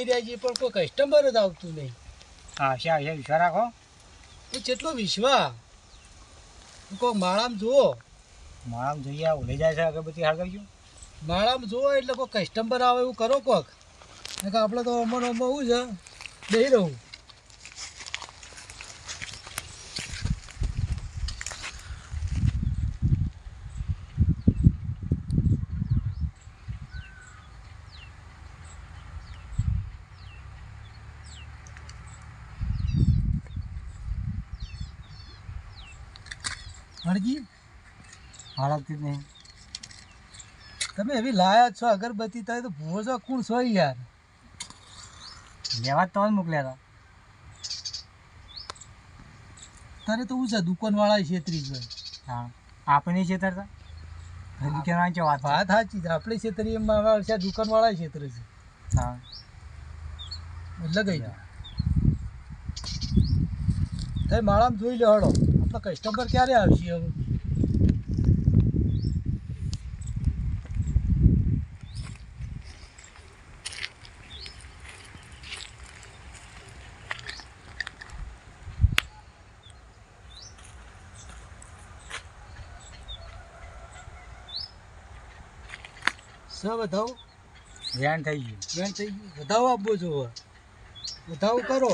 બેહી રહ્યા છીએ પણ કોઈ કસ્ટમર જ આવતું નહીં. હા શા વિશ્વાસ રાખો. એ કેટલો વિશ્વાસ કોઈ માળામાં જુઓ. માળામાં જઈએ ઓલે જાય છે અગરબત્તી હળગાવજો. માળામાં જુઓ એટલે કોઈ કસ્ટમર આવે એવું કરો કોક. કે આપણે તો અમન અમો એવું છે બેહી રહું. હરજી હળગતી જ નહીં. તમે એવી લાયા છો અગરબત્તી થાય તો ભૂવો છો કોણ છો યાર? લેવા તો મોકલ્યા હતા. તારે તો હું છે દુકાનવાળા છેતરી જ હોય. હા આપણે છેતરતા દુકાનવાળા છે વાત સાચી છે. આપણે છેતરી એમાં દુકાનવાળા છેતરે છે. હા એટલે ગઈ જાય તમે માળામાં જોઈ લો હળો. આપણા કસ્ટમર ક્યારે આવશે હવે? વધાવો ધ્યાન થઈ ગયું. વેણ થઈ ગયું. વધાવો આપવો જોવો. વધાવો કરો.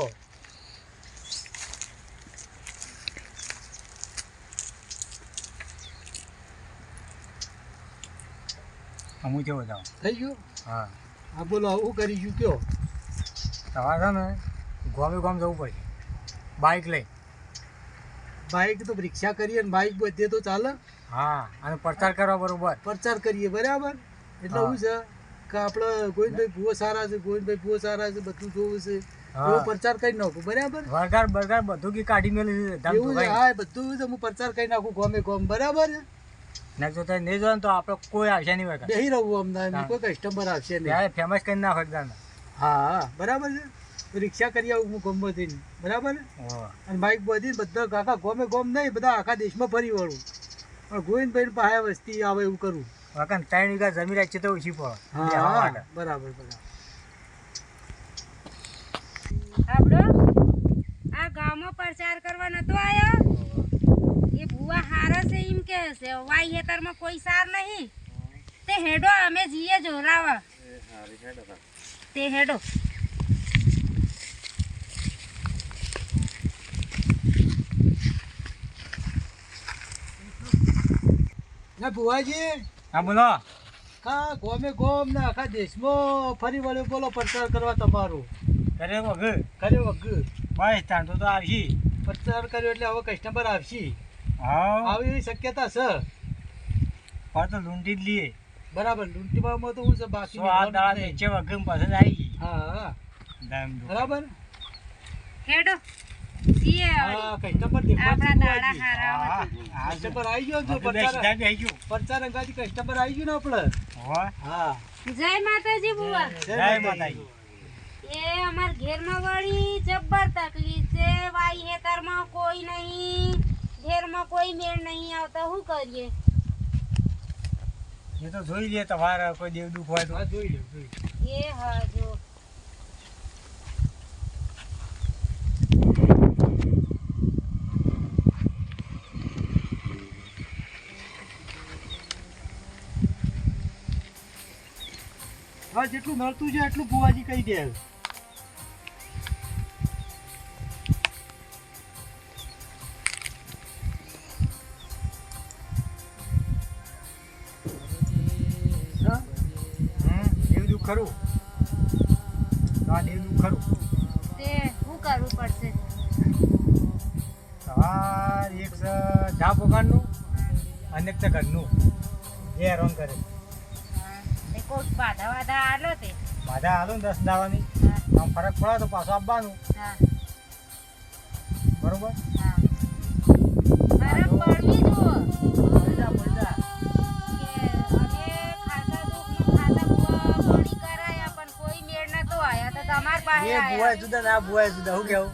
અમુક છે બતાવો થઈ ગયું. હા હા બોલો આવું કરીશું કયો? તમારે છે ને ગામે ગામ જવું પડશે બાઇક લઈ. બાઇક તો રિક્ષા કરીએ ને બાઇક બધે તો ચાલે. હા અને પ્રચાર કરવા બરોબર પ્રચાર કરીએ બરાબર. એટલે શું છે કે આપણે ગોવિંદભાઈ ભૂવો સારા છે, ગોવિંદભાઈ ભૂવો સારા છે, બધું જોવું છે એવો પ્રચાર કરી નાખું બરાબર. વરગાર બરગાર બધું કી કાઢી મેળવી એવું છે. હા બધું છે હું પ્રચાર કરી નાખું ગમે ગમ બરાબર. ને જો તો નહીં જો તો આપણે કોઈ આવશે નહીં વરગાર. બેહી રહું અમને કોઈ કસ્ટમર આવશે નહીં. ત્યારે ફેમસ કરી નાખો એકદમ. હા હા બરાબર છે. રિક્ષા કરી આવું હું ગમથી બરાબર. અને બાઇક બધી બધા આખા ગમે ગમ નહીં બધા આખા દેશમાં ફરી વળું પણ ગોવિંદભાઈ પાસે વસ્તી આવે એવું કરું. વખત 3 વીઘા જમીન રાખી તો ઓછી પડે. હા બરાબર બરાબર. આપણો આ ગામમાં પ્રચાર કરવા નતો આયો એ ભુવા હારા છે એમ કે છે વાઈ હેતરમાં કોઈ સાર નહીં તે હેડો અમે જીએ જોરાવા તે હેડો. ના ભુવાજી હા બોલો. કા ગોમે ગોમ ને આખા દેશમાં ફરી વળ્યો બોલો પ્રચાર કરવા તમારું. કરે વગર કર્યો વગ બસ તાણ તો આવશી. પ્રચાર કર્યો એટલે હવે કસ્ટમર આવશે. હા આવી એવી શક્યતા છે. પણ તો લૂંટી જ લઈએ. બરાબર. લૂંટીમાં તો હું છે બાકી 100 દાડા નીચે વગર પસંદ આવી ગઈ. હા હા દામ બરાબર. હેડો જીએ હા કસ્ટમર આપણા દાડા હારા હા કસ્ટમર આવી ગયો જો સીધા પ્રચાર બેસી ગયું. પ્રચાર અંગાથી કસ્ટમર આવી ગયું ને આપણે. હો હા જય માતાજી બુવા. જય માતાજી. એ અમાર ઘેરમાં વળી જબ્બર તકલીફ છે વાઈ હેતરમાં કોઈ નહીં ઘેરમાં કોઈ મેળ નહીં આવતા શું કરીએ? એ તો જોઈ લે તમારે કોઈ દેવ દુઃખ હોય તો. હા જોઈ લો જોઈ લો. એ હા જો હા જેટલું નડતું છે એટલું ભુવાજી કહી દે. દેવ દુઃખ ખરું. હા દેવ દુઃખ ખરું. તે શું કરવું પડશે? તમારે એક છે જા પોકારનું અને એક છે ઘરનું. એ હેરાન કરે. તે કોક બાધા વાધા આલો તે. બાધા હાલો ને 10 દાવાની આમ ફરક પડે તો પાછું આપવાનું. હા બરોબર. હા ફરક પડવી જો પૈસા પૈસા કે અમે ખાતા દુઃખનું ખાતા પૂરી કરાયા પણ કોઈ મેળ નતો આયા તો તમાર પાસે એ આયા. બુવાય જુદા ના બુવાય જુદા. શું કેવું?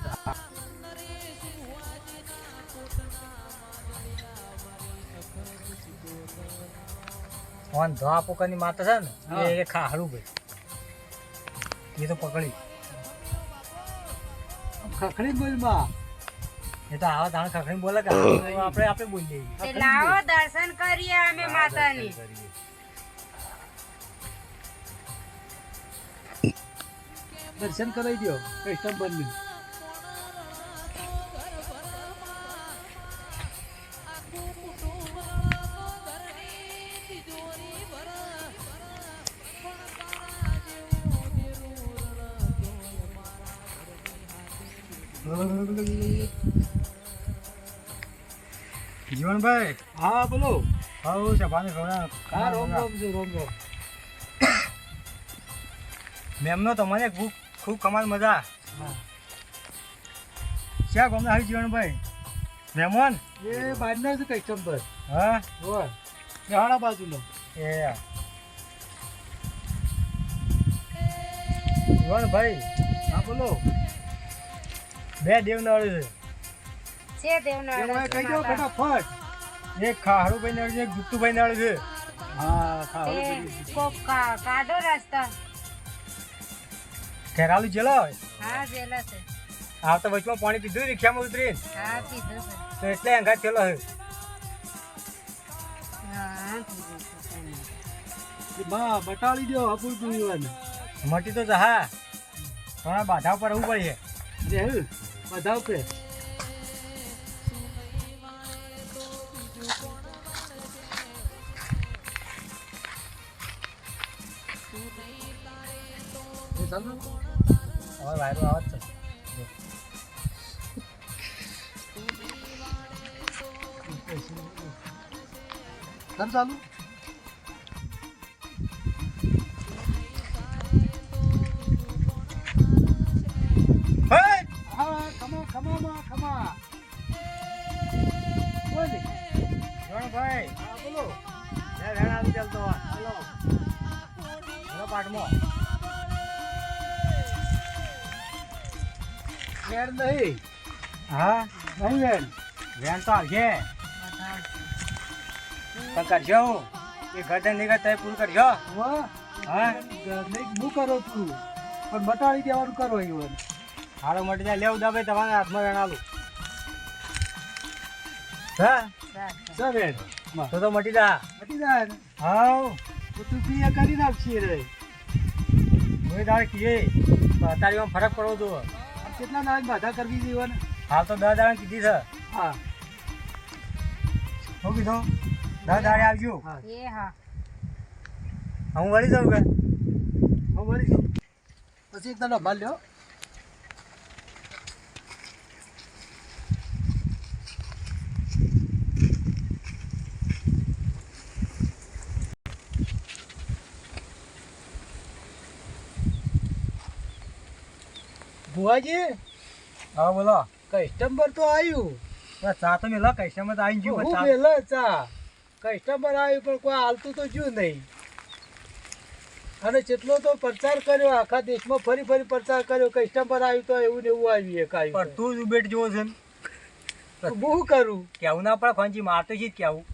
ધોવા પોકાની માતા છે ને એ ખાહડું ભાઈ એ તો પકડી ખખડી બોલમાં એ તો આવા તાણ ખખડી બોલે કે આપણે બોલીએ તે લાવો દર્શન કરીએ અમે માતાની. દર્શન કરાવી દો કસ્ટમરને. જીવનભાઈ હા બોલો. હા સભાને હા રોમ રોમ છે રોમ રોમ. મેમનો તમને ખૂબ કમાલ મજા. હા ક્યાં ગમના આવી જીવનભાઈ મહેમાન એ બહારનો છે કસ્ટમર. હા હોય હાડા બાજુનો. એ જીવનભાઈ હા બોલો. બે દેવનાળી છે. છે દેવનાળ એમાં કહી દો ફટાફટ. એક ખારુભાઈ નાળી છે એક ગુટ્ટુભાઈ નાળી છે. હા તે ખાવા કોક કાઢો રસ્તા. ખેરાલુ જેલો હોય હા જેલા છે. આ તો વચમાં પાણી પીધું રિક્ષામાં ઉતરીને હા પીધું છે. તો એટલે અંગાત થયેલો છે. હા પીધું છે. બા બટાળી દો હપુર પીવાનું. મટી તો જહા થોડા બાધા ઉપર રહેવું પડે. રે બધા ઉપર. હવે વાયરો આવે જ છે. કેમ ચાલુ? હે! હા ખમા. બોલે. જીવનભાઈ હા બોલો. લે રેણ આવી ચાલતો હોય. હાલો. ચલો પાટમાં. વેણ નહીં. હા નહીં વેણ. વેણ તો આવશે પણ કરશો હું એ ગધે નિગત તય પૂરું કરશો. વાહ. હા નહીં હું કરો તું પણ બટાળી દેવાનું કરો ઈવન. હારો મટી જાય લેવું દા ભાઈ તમારા હાથમાં વેણ આલું. હા જા વેણ. તો મટી જા. મટી જાય ને. હાવ તો તું પીએ કરી નાખશી રે. હું તારે કીએ અત્યારે એમાં ફરક પડવો જો. આ કેટલા નાગ બાધા કરવી છે ઈવન. હાલ તો 10 દાડા કીધી છે. હા શું કીધું 10 દાડે આવજો. હા એ હા હું વળી જાઉં કે હું વળી જાઉં. પછી એક દાડો માલ લ્યો. ભુવાજી હા બોલો. કસ્ટમર તો આવ્યું. બસ ચા તો મેલો કસ્ટમર તો આવી ગયું. હું ચા મેલે ચા. કસ્ટમર આવ્યું પણ કોઈ હાલતું તો જ્યું નહીં. અને જેટલો તો પ્રચાર કર્યો આખા દેશમાં ફરી પ્રચાર કર્યો. કસ્ટમર આવ્યું તો એવું ને એવું આવ્યું એક પણ આવ્યું. તું જ ઉબેટ જેવો છે ને. તો હું કરું. કેવું ના પડે ખોંચી મારતો જ કેવું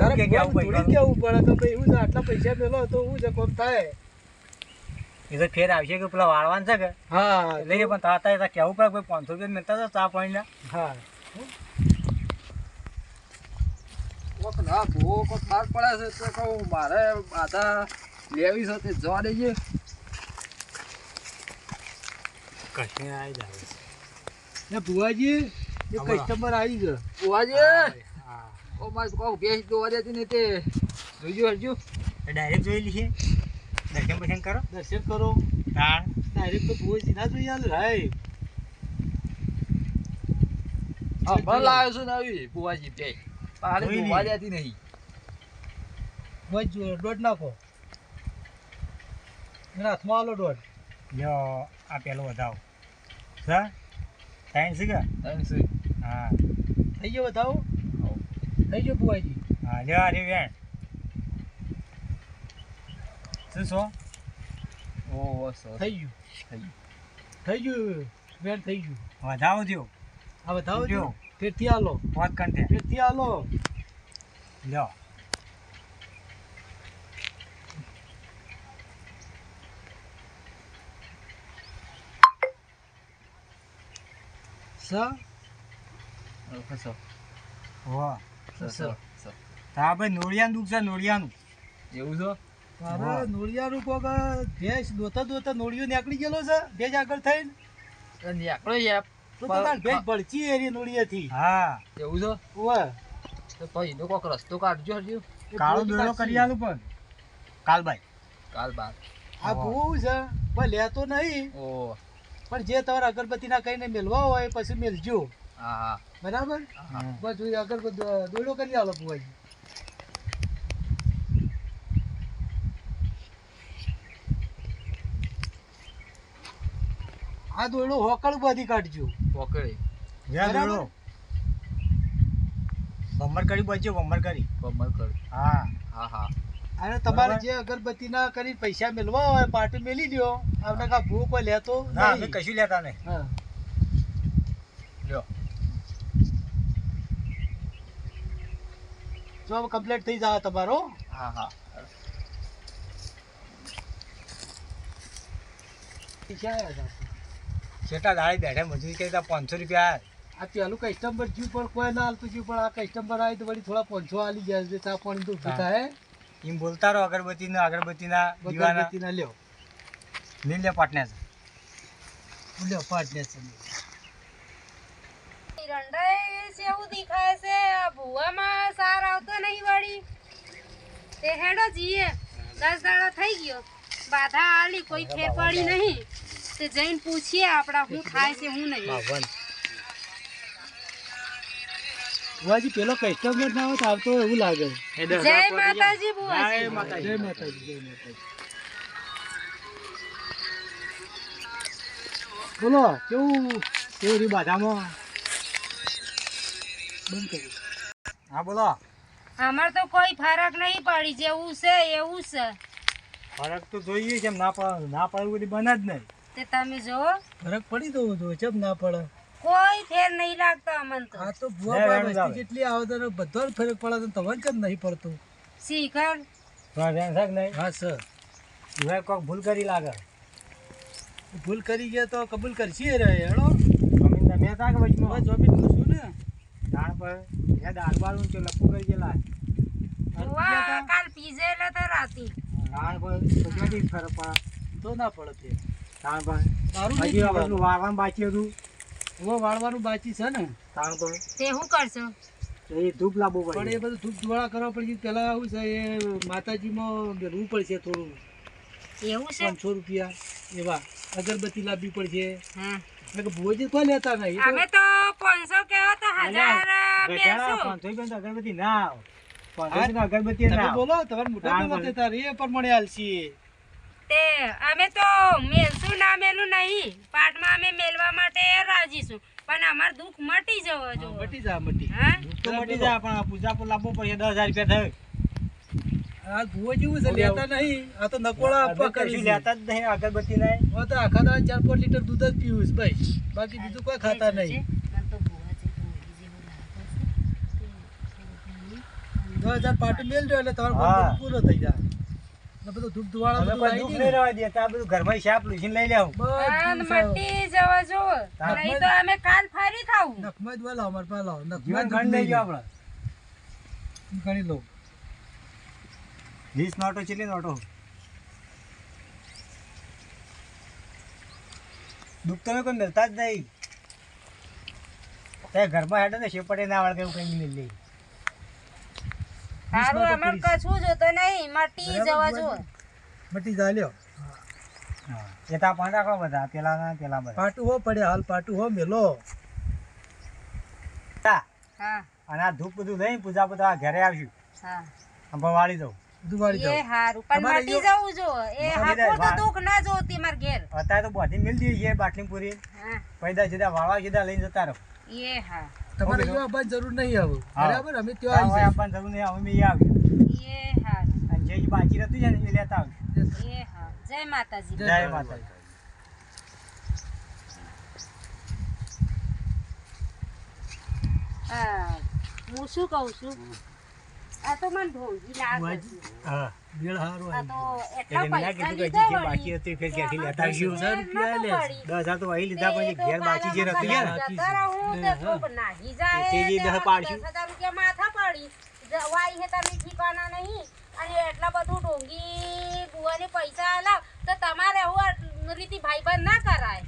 તારે કે કેવું ભુવાને થોડી પૈસા કેવું પડે તો ભાઈ એવું છે, આટલા પૈસા મેલો તો હું છે કોમ થાય. એ તો ફેર આવશે કે પેલા વાળવાન છે કે હા એટલે કે પણ તાતા કેવું પડે કોઈ 500 રૂપિયા મિલતા હતા ચા પાણીના. હા કોક ના ભૂવો કોક બહાર પડે છે તો કહું મારે બાધા લેવી છે તે જવા દઈએ. કશે આવી જાય. ને ભુવાજી એક હા, બોલો. કસ્ટમર આવી ગયો. બુવાજી હા ઓ મારે કોક ભેંસ જોવા દેતી ને તે જોજો હરજો. ડાયરેક્ટ જોઈ લઈએ દર્શન પસંદ કરો દર્શન કરો. તાણ ડાયરેક્ટ તો ભુવાજી ના જોઈ આલે ભાઈ. હા ભર લાવ્યો છું નવી બુવાજી ભેંસ પાડે જોઈ જોવા લઈએ. દેતી નહીં. ભુવાજી દોઢ નાખો. એના હાથમાં આલો દોઢ. લ્યો આ પેલો વધાવો સર ટાઈમ છે કે ત્રણ છે. હા થઈ ગયો બતાવો. થઈ ગયો ભુવાજી. હા લ્યો આ રહ્યું વેણ શું છો ઓહો સરસ. થઈ ગયું. થઈ ગયું. થઈ ગયું. વેણ થઈ ગયું. વધાવો થયો આ બતાવો જો. જો. ફેરથી આલો. વાત કંઠે ફેરથી આલો. લ્યો સ ખસો હો સ હા ભાઈ નોળિયાનું દુઃખ છે નોળિયાનું એવું છે તારે નોળિયાનું કોક ભેંસ દોતા નોળિયો નીકળી ગયેલો છે ભેજ આગળ થઈને નીકળો યાર તો તાર ભેજ ભળચી એરી નોળિયાથી. હા એવું છે ઓવે તો પછી એનો કોક રસ્તો કાઢજો હજુ કાળો દોરો કરી આલું પણ કાલભાઈ કાલ બાદ આ ભૂવું છે પણ લેતો નહીં, ઓ પણ જે તમારા અગરબત્તીના કહીને મેલવા હોય પછી મેલજો, હા હા બરાબર? હા. બસ અગરબત્તી દોડો કરી આલો ભુવાજી. આ દોડો હોકળ બધી કાઢજો. પકડી જ્યાં બરાબર. દોરો બમ્બર કરી બચ્યો બમ્બર કરી. કમર કરી હા હા હા અને તમારે બરાબર. જે અગરબત્તીના કરી પૈસા મેલવા હોય પાર્ટી મેલી દો. આપણે કા ભૂ કોઈ લેતો ના અમે નહીં. કશું લેતા નહીં. હા. લ્યો જો કમ્પ્લીટ થઈ જાય તમારો. હા હા પૈસા આયા હતા. છેટા દાડી બેઠે મજૂરી કરી તો 500 રૂપિયા આ પેલું કસ્ટમર જ્યું પણ કોઈ ના હાલતું જ્યું પણ આ કસ્ટમર આવી તો વળી થોડા 500 આલી ગયા છે. ચા પાણી તો ઉભું થાય. એમ બોલતા રહો અગરબત્તીના દીવાના અગરબત્તીના લ્યો. લીલે પાટને છે. લ્યો પાટને છે. રંડાઈ જેવું દેખાય છે. આ ભૂવામાં સાર આવતો નહીં વળી. તે હેડો જીએ 10 દાડા થઈ ગયો, બાધા આલી કોઈ ફેર પડી નહીં. તે જઈને પૂછીએ આપડા શું થાય છે શું નહીં. બુવાજી પેલો કસ્ટમર ના હોય તો આવતો હોય એવું લાગે. જય માતાજી બુવાજી. જય માતાજી, જય માતાજી. બોલો કેવું કેવું રહ્યું બાધામાં? બંધ કર્યું? હા બોલો. અમાર તો કોઈ ફરક નહીં પડી, જેવું છે એવું છે. ફરક તો જોઈએ છે એમ ના પડે બધી બને જ નહીં. તે તમે જોવો ફરક પડી તો જો ચમ ના પડે. કોઈ ફેર નહીં લાગતો અમન તો. આ તો ભુવા ભાઈ વસ્તી જેટલી આવે તો બધો જ ફરક પડે તો તમને કેમ નહીં પડતો? શીખર તમારે ધ્યાન છે કે નહીં? હા સર, હવે કોઈક ભૂલ કરી લાગે. ભૂલ કરી ગયા તો કબૂલ કરશી રે હેડો. જમીન તમે હતા કે વચમાં? જમીન હું છું ને. દાળ પર એ દાળ બાળું છે લપુ કરી ગયેલા. ભુવા કાલ પીઝેલા તો રાતી. દાળ પર બધી ફરક પડે. તો ના પડે તે. દાળ પર તારું હજી નહીં આપણું પીવાનું. વાળવાનું બાકી હતું. હવે વાળવાનું બાકી છે ને, દાળ પર તે શું કરશો? એ ધૂપ લાવવું પણ પડે. એ બધું ધૂપ ધુવાળા કરવા પડશે. પેલા આવું છે એ માતાજીમાં ભરવું પડશે થોડું એવું છે? 500 રૂપિયા એવા અગરબત્તી લાવવી પડશે. હા. એટલે કે ભુવાજી કોઈ લેતા નહીં. અમે તો 500 કહેવા તો 1000 બેસો. 500 રૂપિયા તો અગરબત્તી ના આવે. 500 રૂપિયા અગરબત્તી ના તમે આવે. બોલો તમારે મોટા બોલો તે તારે એ પ્રમાણે હાલશી. તે અમે તો મેલશું ના મેલું નહીં, પાટમાં અમે મેલવા માટે રાજી છું, પણ અમાર દુઃખ મટી જવો જો. મટી જા મટી. હા તો મટી જાય પણ આ પૂજા પર લાવવું પડશે 10,000 રૂપિયા થાય. આ ભુવાજી એવું છે લેતા નહીં. આ તો નકોળા આપવા કશું કરી લેતા જ નહીં અગરબત્તી નહીં. હવે તો આખા દાડા 4-5 લીટર દૂધ જ પીવું છે ભાઈ, બાકી બીજું કોઈ ખાતા નહીં. મને તો ભુવાજી ભૂલી જેવું લાગે 10,000 પાટું મેલજો એટલે તમારો હા. બધું પૂરો થઈ જાય. ને બધું ધૂપ ધુવાળા હવે બધું કોઈ આવી દુઃખ ગયું નહીં ને. રહેવા દે. આ બધું ઘરમાં શાપ લૂસીને લઈ લેવું. છે. બધું મટી જવા જો, નહીં તો અમે કાલ ફરી થાવું. નખમાં જ વાલો અમારે પાલો જીવન નખમાં ગણ જ લઈ ગયો આપણે. ગણી લો. 20 નોટો કેટલી નોટો? દુઃખ તમે કોઈ મળતા જ નહીં. તે ઘરમાં હેડે ને શેપટે ના આવડે એવું કઈ નહીં લે. સારું અમાર કશું જોતો નહીં, મટી જવા જો. મટી જાય લ્યો. એ તા પણ રાખો બધા પેલા ના પેલા બધા. પાટું હો પડે હાલ પાટું હો મેલો. હા અને આ ધૂપ બધું લઈને પૂજા બધા ઘરે આવશું. હા આમ વાળી દઉં. બધું વાળી એ જાઓ. હારું, પણ તમારે મટી જવું જો. એ હાકું તો દુઃખ ના જોતી માર ઘેર. અત્યારે તો બધી મિલ દઈએ છીએ બાટલી પૂરી. હા પૈદા સીધા વાળવા સીધા લઈને જતા રહો. એ હા તમારે જો આપવાની જરૂર નહીં આવે. હા. બરાબર અમે ત્યાં આવી આપવાની જરૂર નહીં. અમે બી આવીએ. એ હારું અને જે બાકી રહેતું છે ને એ લેતા આવીશું. એ હા. જય માતાજી. જય જય માતાજી. હા હું શું કહું છું, આ તો મને ઢોંગી લાગે છે. હા મેળ હારો આ તો એટલા એટલે મેં પૈસા કીધું કે લીધા જે વળી. બાકી હતી ફેર ક્યાંથી લેતા હજી આવ્યો. 1000 રૂપિયા લે. 10,000 તો અહીં લીધા પછી ઘેર બાકી જે રહેતું યાર જતા રહું તે કોક નાહી જાય તે જે તે દહ પાડશું. 10,000 રૂપિયા માથા પડી. જવાય હે તમે ઠીકાના નહીં અને એટલા બધું ઢોંગી બુવાને પૈસા આલા તો તમારે એવું રીતિ ભાઈબંધ ના કરાય.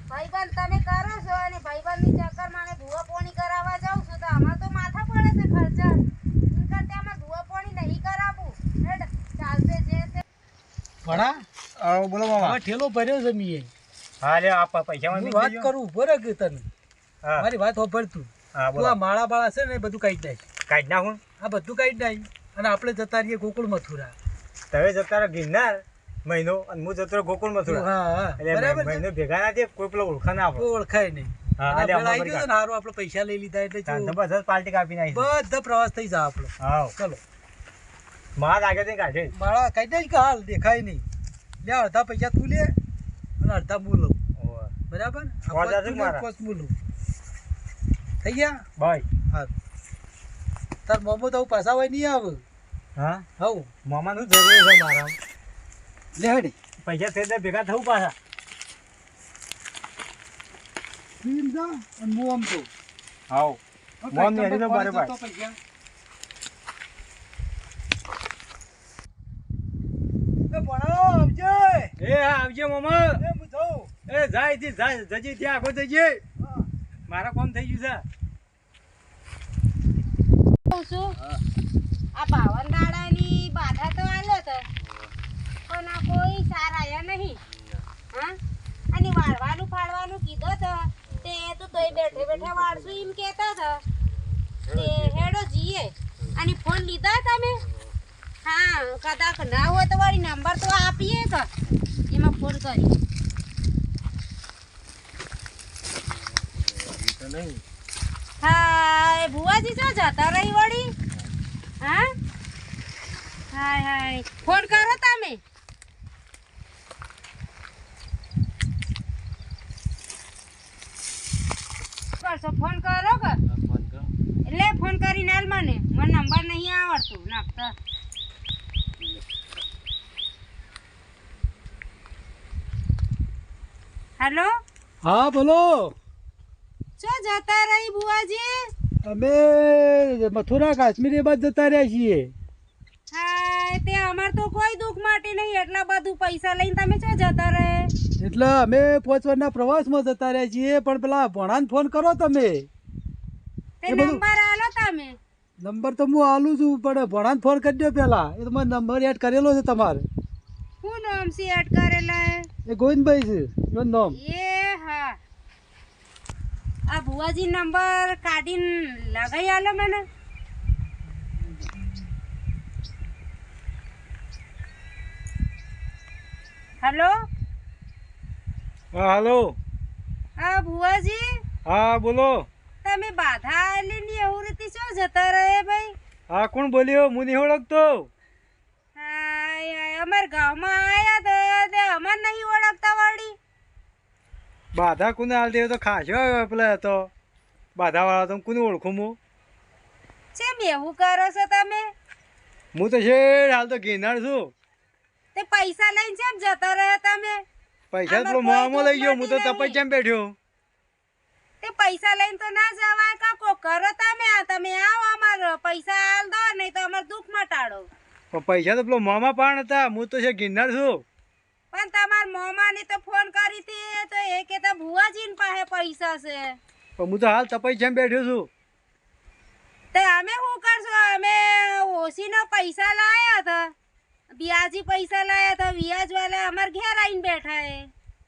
ભાઈબંધ તમે કરો છો અને ભાઈબંધની ચક્કરમાં અમે ભૂવા પોણી કરાવવા જાઉં છું તો અમારે તો માથા પડે છે ખર્ચા. એમ કરતા અમારે ભૂવા પોણી નહીં કરાવવું. હેડ, ચાલશે જે તે. ભણા આવો બોલો મામા. હવે ઠેલો ભર્યો છે મીએ. હા લે આ પૈસામાં હું વાત કરું ઉભો રહે કે તને હા મારી વાત હોભળ તું. હા તું બોલો આ માળા બાળા છે ને એ બધું કાઢી નાખ. કાઢ નાખું. આ બધું કાઢી નાખ અને આપણે જતા રહીએ ગોકુળ મથુરા. તમે જતા રહો ગિરનાર મહિનો અને હું જતો રહો ગોકુળ મથુરા. હા હા એટલે બરાબર છે. મહિનો ભેગા ના થયા, કોઈ પેલો ઓળખા ના આપો. કોઈ ઓળખાય નહીં. હા, અને એટલે પેલા અમારે આઈ ગયો ને હારું આપણે પૈસા લઈ લીધા એટલે તો જો બસ પાર્ટી કાપી નાખી. બધા પ્રવાસ થઈ જાય આપણો. હા ચલો મારા આગળ થી કાઢે. માળા કાઢી નાખ કે હાલ દેખાય નહીં. લે અડધા પૈસા તું લે અને અડધા હું લઉં. ઓવે. બરાબર આ વાંધા પાંચ છે તું લે, મારા. પાંચ હું લઉં. થઈ ગયા ભાઈ હા તાર મોમો તો પાછા હોય નહીં આવે. હા હવ મામાનું જરૂર છે મારા. લે હેડી પૈસા થઈ જાય ભેગા થવું પાછા. પીન જા અને હું આમ તો હાઉ મોમ ને હરી તો બરાબર. પૈસા એ ભણાવો આવજે. એ હા આવજો મામા. એ હું જાઉં. એ જાય થી જાય જજી ત્યાં આગો જજે. હા. મારા કામ થઈ ગયું છે. કહું છું આ 52 દાડાની બાધા તો આલ્યો તો પણ આ કોઈ સાર આયા નહીં. હા અને વાળવાનું ફાળવાનું કીધો તો તે તું તોય બેઠે બેઠે વાળશું એમ કહેતા હતા તે હેડો જીએ અને ફોન લીધા તમે. હા કદાચ ના હોય તો વળી નંબર તો આપીએ કે એમાં ફોન કરી. હા ભુવાજી શું જતા રહી વળી. હા હાય હાય ફોન કરો તમે. કરશો ફોન કરો કે એટલે ફોન કરીને હાલ મને નંબર નહીં આવડતું નાખતા. હેલો હા બોલો. શું જતા રહી બુવાજી. અમે મથુરા કાશ્મીર એ બાદ જતા રહ્યા છીએ. હા તે અમાર તો કોઈ દુઃખ માટે નહીં એટલા બધું પૈસા લઈને તમે શું જતા રહે. એટલે અમે 5 વર્ષના પ્રવાસમાં જતા રહ્યા છીએ પણ પેલા ભણાને ફોન કરો તમે. તે એ બધું- નંબર આલો તમે. નંબર તો હું આલું છું પણ ભણાને ફોન કરી દો પેલા. એ તો મારો નંબર એડ કરેલો છે તમારે. શું નામ છે એડ કરેલા હે? એ ગોવિંદભાઈ છે એનું નામ. એ હા આ ભુવાજી નંબર કાઢીને લગાઈ આલો મને. હેલો હા હાલો. હા ભુવાજી હા બોલો. તમે બાધા આલીની એવું રીતે શું જતા રહે ભાઈ. હા કોણ બોલ્યો? હું નહીં ઓળખતો. હાય હાય અમાર ગામમાં આયા તો તે અમર નહીં ઓળખતા વાળી. બાધા કોને હાલ દેવો તો ખાશો પેલા તો બાધા વાળા તો કોને ઓળખું હું? ચેમ એવું કરો છો તમે. હું તો છે હાલ તો ગિરનાર છું. તે પૈસા લઈને ચેમ જતા રહ્યા તમે. પૈસા આમાં પેલો કોઈ મોમાં લઈ ગયો. હું તો દુઃખ તપાઈ કેમ બેઠ્યો? તે પૈસા લઈને તો ના જવાય કાકો કરો તમે. આ તમે આવો અમાર પૈસા આલ દો નહીં તો અમાર દુઃખ મટાડો. પણ પૈસા તો પેલો મોમાં પણ હતા. હું તો છે ગિરનાર છું. પણ તમાર મોમાને તો ફોન કરી હતી તો એ કહેતા ભુવાજીન પાસે પૈસા છે. પણ હું તો હાલ તપાઈ કેમ બેઠ્યો છું. તે અમે શું કરશું અમે ઓસીના પૈસા લાયા હતા વ્યાજી પૈસા લાયા હતા વ્યાજ વાળા અમાર ઘેર આવીને બેઠા હે.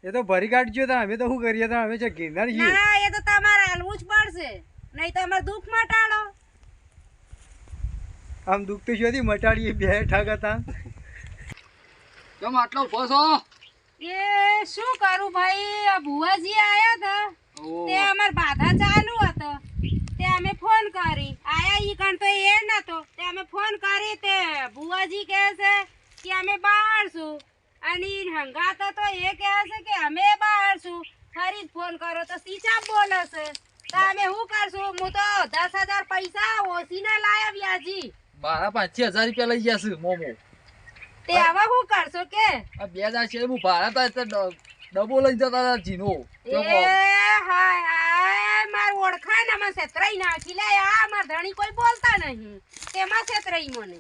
એ તો ભરી કાઢજો તા. અમે તો શું કરીએ તા? અમે છે ગિરનાર છીએ. ના એ તો તમારે હાલવું જ પડશે નહીં તો અમાર દુઃખ મટાડો. આમ દુઃખ તો શોધી મટાડીએ બે ઠાક હતા. કેમ આટલો ઉભો છો? એ શું કરું ભાઈ આ ભુવાજી આયા હતા તે અમાર બાધા ચાલુ હતો તે અમે ફોન કરી આયા ઈ કણ તો એ નતો તે અમે ફોન કરી તે ભુવાજી કહે છે કે અમે બહાર છું અને ઈ હંગાતો તો એ કહે છે કે અમે બહાર છું ફરી ફોન કરો તો સીચા બોલે છે. તમે શું કરશો? હું તો 10,000 પૈસા ઓછીના લાયા વ્યાજી. મારા 5,000 રૂપિયા લઈ ગયા છે મોમો. તે હવે શું કરશો કે? આ 2,000 છે હું ભાડા તા એટલે ડબો લઈને જતા હતા જીનો. એ હાય હાય, માર ઓળખાણમાં છેતરાઈ નાખી લે. આ માર ધણી કોઈ બોલતા નહીં, તેમાં છેતરાઈ મને.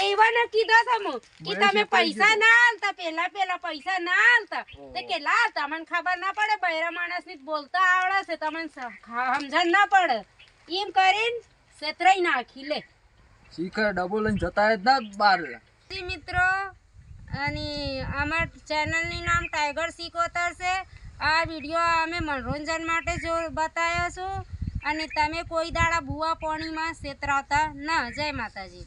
એવાને કીધો તમે કે તમે પૈસા ના આલતા, પેલા પૈસા ના આલતા. તે કેટલા આલતા મને ખબર ના પડે. બૈરા માણસની બોલતા આવડે છે, તમને સમજણ ના પડે. એમ કરીને છેતરાઈ નાખી લે. શીખર ડબો લઈને જતા જ ના બાર. મિત્રો, અને અમાર ચેનલનું નામ ટાઈગર સિકોતર છે. આ વિડીયો અમે મનોરંજન માટે જો બતાવ્યો છું. અને તમે કોઈ દાડા ભૂવા પાણીમાં છેતરાવતા ના. જય માતાજી.